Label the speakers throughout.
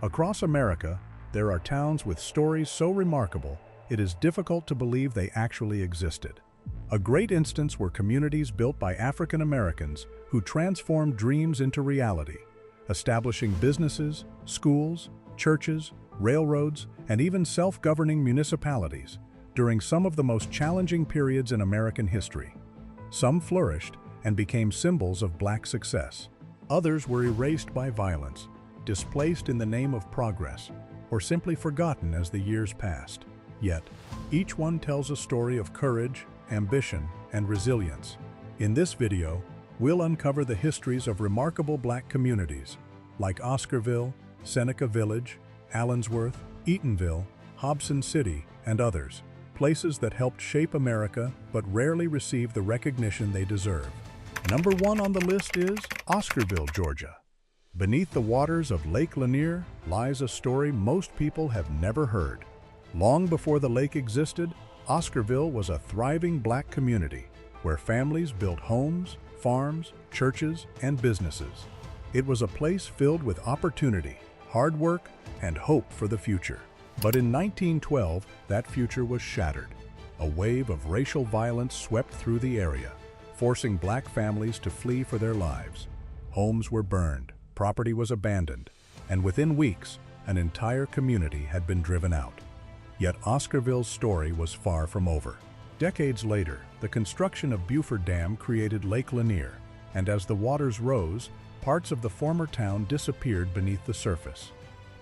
Speaker 1: Across America, there are towns with stories so remarkable, it is difficult to believe they actually existed. A great instance were communities built by African Americans who transformed dreams into reality, establishing businesses, schools, churches, railroads, and even self-governing municipalities during some of the most challenging periods in American history. Some flourished and became symbols of Black success. Others were erased by violence, displaced in the name of progress, or simply forgotten as the years passed. Yet, each one tells a story of courage, ambition, and resilience. In this video, we'll uncover the histories of remarkable Black communities like Oscarville, Seneca Village, Allensworth, Eatonville, Hobson City, and others, places that helped shape America but rarely receive the recognition they deserve. Number 1 on the list is Oscarville, Georgia. Beneath the waters of Lake Lanier lies a story most people have never heard. Long before the lake existed, Oscarville was a thriving Black community where families built homes, farms, churches, and businesses. It was a place filled with opportunity, hard work, and hope for the future. But in 1912, that future was shattered. A wave of racial violence swept through the area, forcing Black families to flee for their lives. Homes were burned, property was abandoned, and within weeks, an entire community had been driven out. Yet Oscarville's story was far from over. Decades later, the construction of Buford Dam created Lake Lanier, and as the waters rose, parts of the former town disappeared beneath the surface.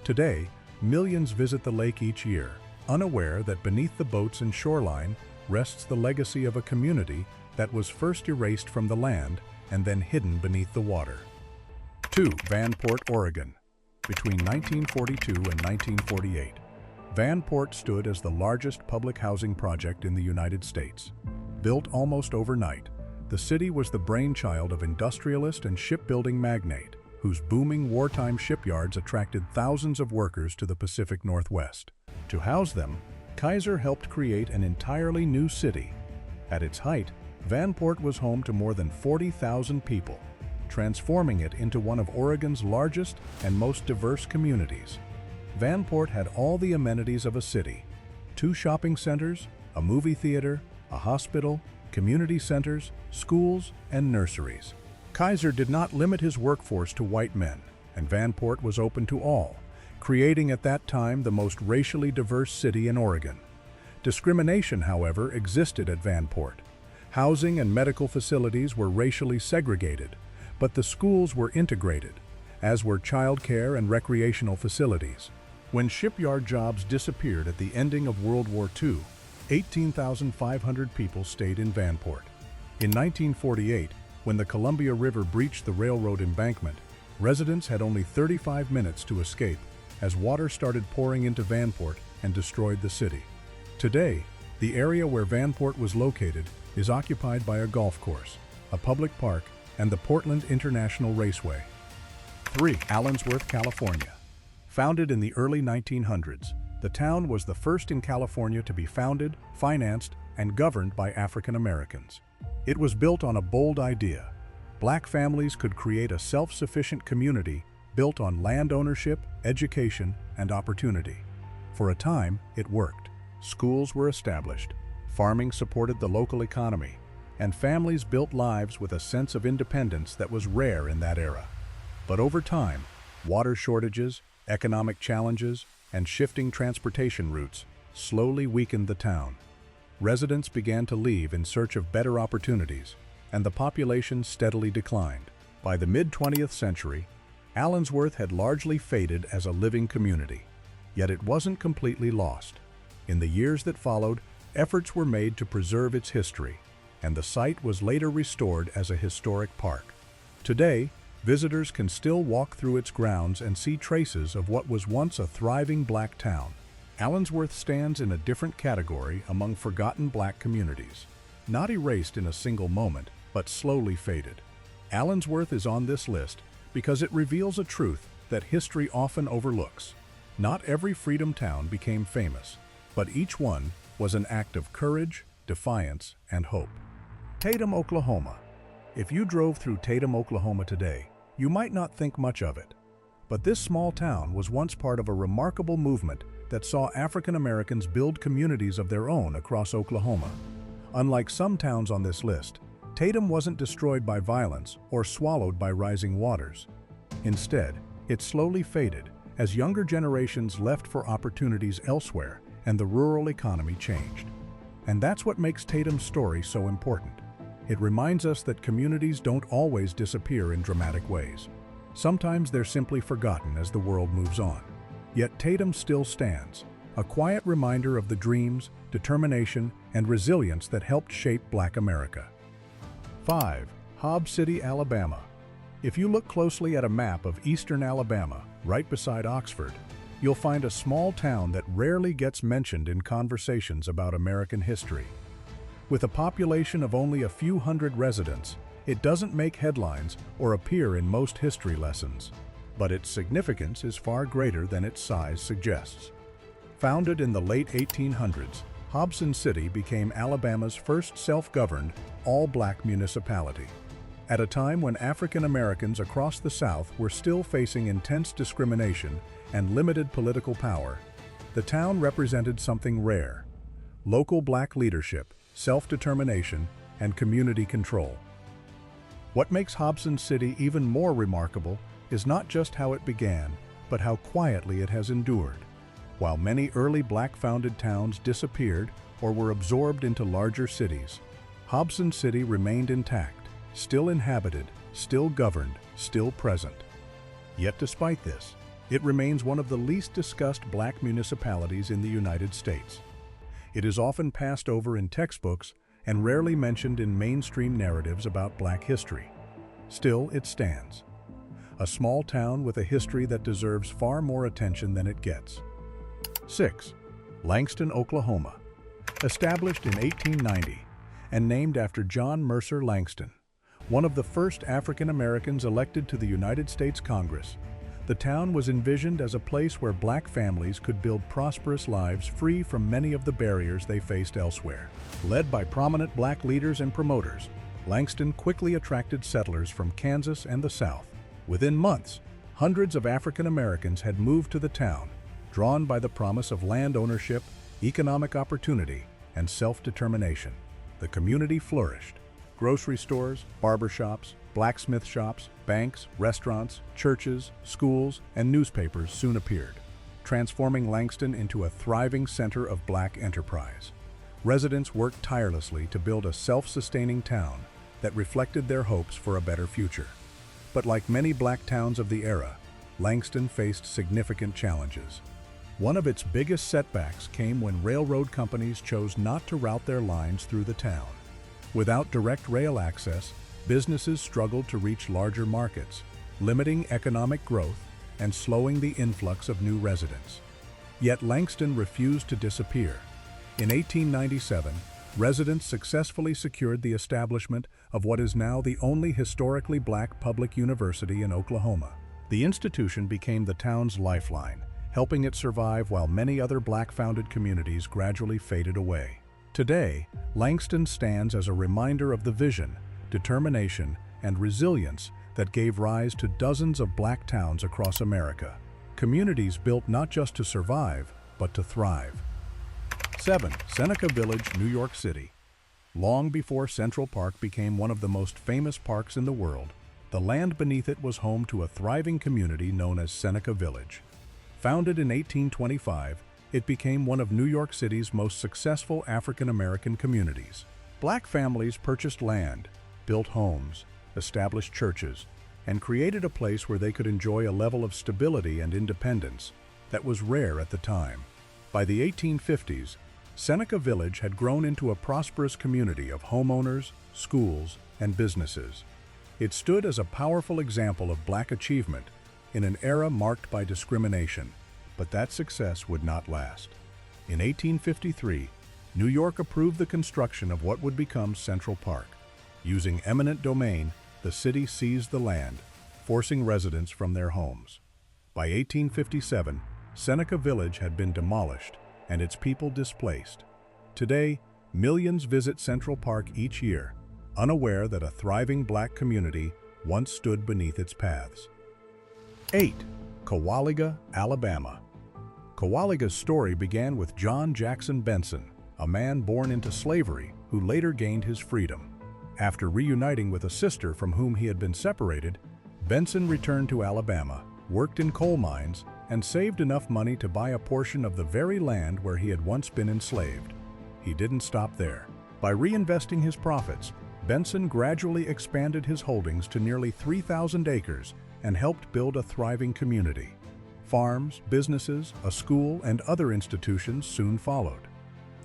Speaker 1: Today, millions visit the lake each year, unaware that beneath the boats and shoreline rests the legacy of a community that was first erased from the land and then hidden beneath the water. 2. Vanport, Oregon. Between 1942 and 1948, Vanport stood as the largest public housing project in the United States. Built almost overnight, the city was the brainchild of industrialist and shipbuilding magnate, whose booming wartime shipyards attracted thousands of workers to the Pacific Northwest. To house them, Kaiser helped create an entirely new city. At its height, Vanport was home to more than 40,000 people, transforming it into one of Oregon's largest and most diverse communities. Vanport had all the amenities of a city: 2 shopping centers, a movie theater, a hospital, community centers, schools, and nurseries. Kaiser did not limit his workforce to white men, and Vanport was open to all, creating at that time the most racially diverse city in Oregon. Discrimination, however, existed at Vanport. Housing and medical facilities were racially segregated, but the schools were integrated, as were childcare and recreational facilities. When shipyard jobs disappeared at the ending of World War II, 18,500 people stayed in Vanport. In 1948, when the Columbia River breached the railroad embankment, residents had only 35 minutes to escape as water started pouring into Vanport and destroyed the city. Today, the area where Vanport was located is occupied by a golf course, a public park, and the Portland International Raceway. 3. Allensworth, California. Founded in the early 1900s, the town was the first in California to be founded, financed, and governed by African Americans. It was built on a bold idea. Black families could create a self-sufficient community built on land ownership, education, and opportunity. For a time, it worked. Schools were established, farming supported the local economy, and families built lives with a sense of independence that was rare in that era. But over time, water shortages, economic challenges, and shifting transportation routes slowly weakened the town. Residents began to leave in search of better opportunities, and the population steadily declined. By the mid-20th century, Allensworth had largely faded as a living community, yet it wasn't completely lost. In the years that followed, efforts were made to preserve its history, and the site was later restored as a historic park. Today, visitors can still walk through its grounds and see traces of what was once a thriving Black town. Allensworth stands in a different category among forgotten Black communities. Not erased in a single moment, but slowly faded. Allensworth is on this list because it reveals a truth that history often overlooks. Not every freedom town became famous, but each one was an act of courage, defiance, and hope. Tatum, Oklahoma. If you drove through Tatum, Oklahoma today, you might not think much of it. But this small town was once part of a remarkable movement that saw African Americans build communities of their own across Oklahoma. Unlike some towns on this list, Tatum wasn't destroyed by violence or swallowed by rising waters. Instead, it slowly faded as younger generations left for opportunities elsewhere and the rural economy changed. And that's what makes Tatum's story so important. It reminds us that communities don't always disappear in dramatic ways. Sometimes they're simply forgotten as the world moves on. Yet Tatum still stands, a quiet reminder of the dreams, determination, and resilience that helped shape Black America. 5. Hobbs City, Alabama. If you look closely at a map of eastern Alabama, right beside Oxford, you'll find a small town that rarely gets mentioned in conversations about American history. With a population of only a few hundred residents, it doesn't make headlines or appear in most history lessons, but its significance is far greater than its size suggests. Founded in the late 1800s, Hobson City became Alabama's first self-governed, all-black municipality. At a time when African Americans across the South were still facing intense discrimination and limited political power, the town represented something rare: local black leadership, self-determination, and community control. What makes Hobson City even more remarkable is not just how it began, but how quietly it has endured. While many early black-founded towns disappeared or were absorbed into larger cities, Hobson City remained intact, still inhabited, still governed, still present. Yet despite this, it remains one of the least discussed black municipalities in the United States. It is often passed over in textbooks and rarely mentioned in mainstream narratives about black history. Still, it stands. A small town with a history that deserves far more attention than it gets. 6. Langston, Oklahoma. Established in 1890 and named after John Mercer Langston, one of the first African Americans elected to the United States Congress, the town was envisioned as a place where black families could build prosperous lives free from many of the barriers they faced elsewhere. Led by prominent black leaders and promoters, Langston quickly attracted settlers from Kansas and the South. Within months, hundreds of African Americans had moved to the town, drawn by the promise of land ownership, economic opportunity, and self-determination. The community flourished. Grocery stores, barbershops, blacksmith shops, banks, restaurants, churches, schools, and newspapers soon appeared, transforming Langston into a thriving center of black enterprise. Residents worked tirelessly to build a self-sustaining town that reflected their hopes for a better future. But like many black towns of the era, Langston faced significant challenges. One of its biggest setbacks came when railroad companies chose not to route their lines through the town. Without direct rail access, businesses struggled to reach larger markets, limiting economic growth and slowing the influx of new residents. Yet Langston refused to disappear. In 1897, residents successfully secured the establishment of what is now the only historically black public university in Oklahoma. The institution became the town's lifeline, helping it survive while many other black-founded communities gradually faded away. Today, Langston stands as a reminder of the vision, determination, and resilience that gave rise to dozens of black towns across America. Communities built not just to survive, but to thrive. 7. Seneca Village, New York City. Long before Central Park became one of the most famous parks in the world, the land beneath it was home to a thriving community known as Seneca Village. Founded in 1825, it became one of New York City's most successful African American communities. Black families purchased land, built homes, established churches, and created a place where they could enjoy a level of stability and independence that was rare at the time. By the 1850s, Seneca Village had grown into a prosperous community of homeowners, schools, and businesses. It stood as a powerful example of black achievement in an era marked by discrimination, but that success would not last. In 1853, New York approved the construction of what would become Central Park. Using eminent domain, the city seized the land, forcing residents from their homes. By 1857, Seneca Village had been demolished and its people displaced. Today, millions visit Central Park each year, unaware that a thriving black community once stood beneath its paths. 8. Cowaliga, Alabama. Cowaliga's story began with John Jackson Benson, a man born into slavery who later gained his freedom. After reuniting with a sister from whom he had been separated, Benson returned to Alabama, worked in coal mines, and saved enough money to buy a portion of the very land where he had once been enslaved. He didn't stop there. By reinvesting his profits, Benson gradually expanded his holdings to nearly 3,000 acres and helped build a thriving community. Farms, businesses, a school, and other institutions soon followed.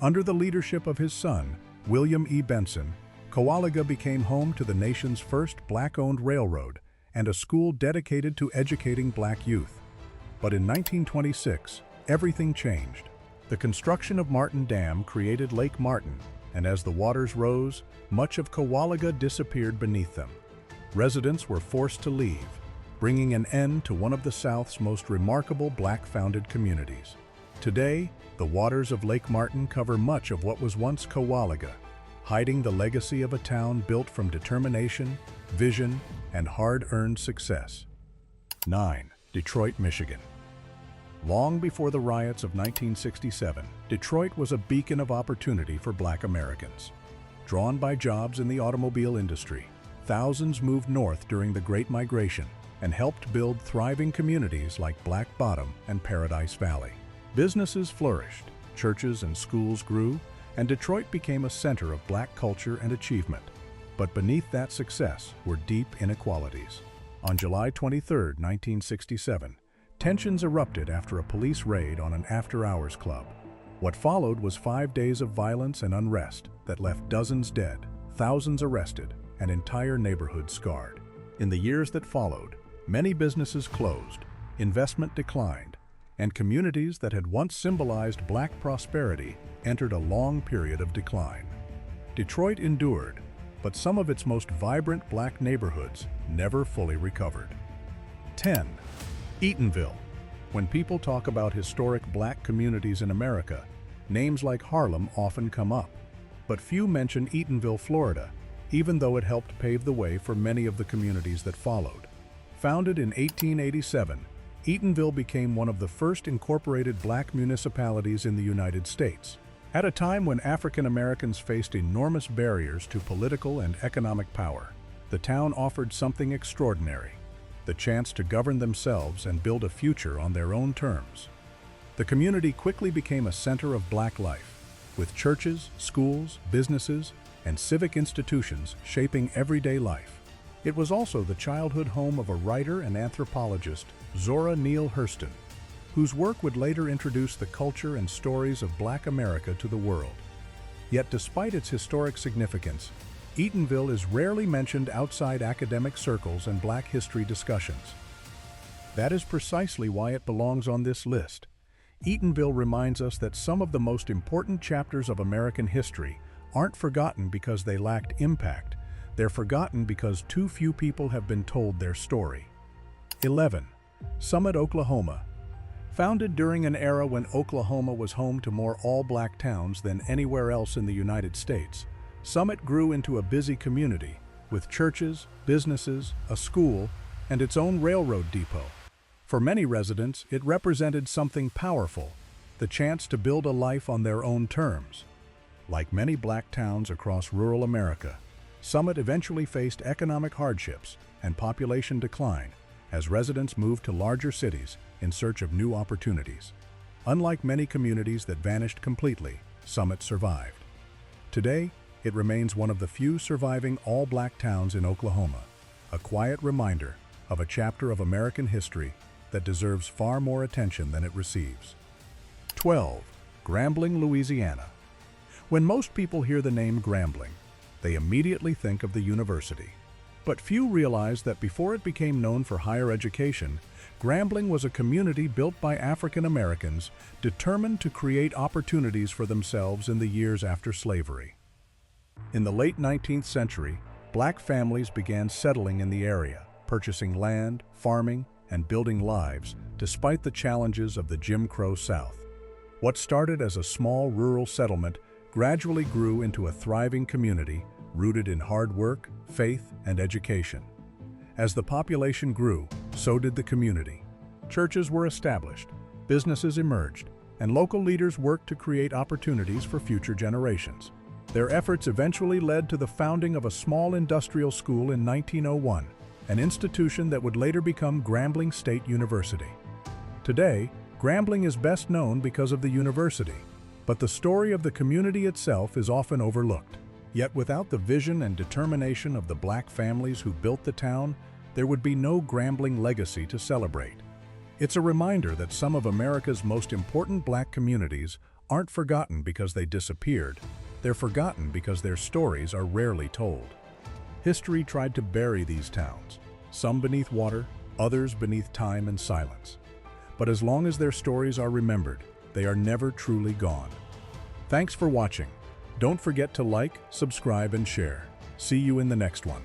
Speaker 1: Under the leadership of his son, William E. Benson, Cowaliga became home to the nation's first black-owned railroad and a school dedicated to educating black youth. But in 1926, everything changed. The construction of Martin Dam created Lake Martin, and as the waters rose, much of Cowaliga disappeared beneath them. Residents were forced to leave, bringing an end to one of the South's most remarkable black-founded communities. Today, the waters of Lake Martin cover much of what was once Cowaliga, hiding the legacy of a town built from determination, vision, and hard-earned success. 9. Detroit, Michigan. Long before the riots of 1967, Detroit was a beacon of opportunity for Black Americans. Drawn by jobs in the automobile industry, thousands moved north during the Great Migration and helped build thriving communities like Black Bottom and Paradise Valley. Businesses flourished, churches and schools grew, and Detroit became a center of black culture and achievement. But beneath that success were deep inequalities. On July 23, 1967, tensions erupted after a police raid on an after-hours club. What followed was 5 days of violence and unrest that left dozens dead, thousands arrested, and entire neighborhoods scarred. In the years that followed, many businesses closed, investment declined, and communities that had once symbolized black prosperity entered a long period of decline. Detroit endured, but some of its most vibrant black neighborhoods never fully recovered. 10. Eatonville. When people talk about historic black communities in America, names like Harlem often come up. But few mention Eatonville, Florida, even though it helped pave the way for many of the communities that followed. Founded in 1887, Eatonville became one of the first incorporated black municipalities in the United States. At a time when African Americans faced enormous barriers to political and economic power, the town offered something extraordinary: the chance to govern themselves and build a future on their own terms. The community quickly became a center of black life, with churches, schools, businesses, and civic institutions shaping everyday life. It was also the childhood home of a writer and anthropologist, Zora Neale Hurston, whose work would later introduce the culture and stories of Black America to the world. Yet despite its historic significance, Eatonville is rarely mentioned outside academic circles and Black history discussions. That is precisely why it belongs on this list. Eatonville reminds us that some of the most important chapters of American history aren't forgotten because they lacked impact. They're forgotten because too few people have been told their story. 11. Summit, Oklahoma. Founded during an era when Oklahoma was home to more all-black towns than anywhere else in the United States, Summit grew into a busy community, with churches, businesses, a school, and its own railroad depot. For many residents, it represented something powerful: the chance to build a life on their own terms. Like many black towns across rural America, Summit eventually faced economic hardships and population decline as residents moved to larger cities in search of new opportunities. Unlike many communities that vanished completely, Summit survived. Today, it remains one of the few surviving all-black towns in Oklahoma, a quiet reminder of a chapter of American history that deserves far more attention than it receives. 12. Grambling, Louisiana. When most people hear the name Grambling, they immediately think of the university. But few realize that before it became known for higher education, Grambling was a community built by African Americans determined to create opportunities for themselves in the years after slavery. In the late 19th century, black families began settling in the area, purchasing land, farming, and building lives despite the challenges of the Jim Crow South. What started as a small rural settlement gradually grew into a thriving community rooted in hard work, faith, and education. As the population grew, so did the community. Churches were established, businesses emerged, and local leaders worked to create opportunities for future generations. Their efforts eventually led to the founding of a small industrial school in 1901, an institution that would later become Grambling State University. Today, Grambling is best known because of the university, but the story of the community itself is often overlooked. Yet without the vision and determination of the Black families who built the town, there would be no Grambling legacy to celebrate. It's a reminder that some of America's most important Black communities aren't forgotten because they disappeared. They're forgotten because their stories are rarely told. History tried to bury these towns, some beneath water, others beneath time and silence. But as long as their stories are remembered, they are never truly gone. Thanks for watching. Don't forget to like, subscribe, and share. See you in the next one.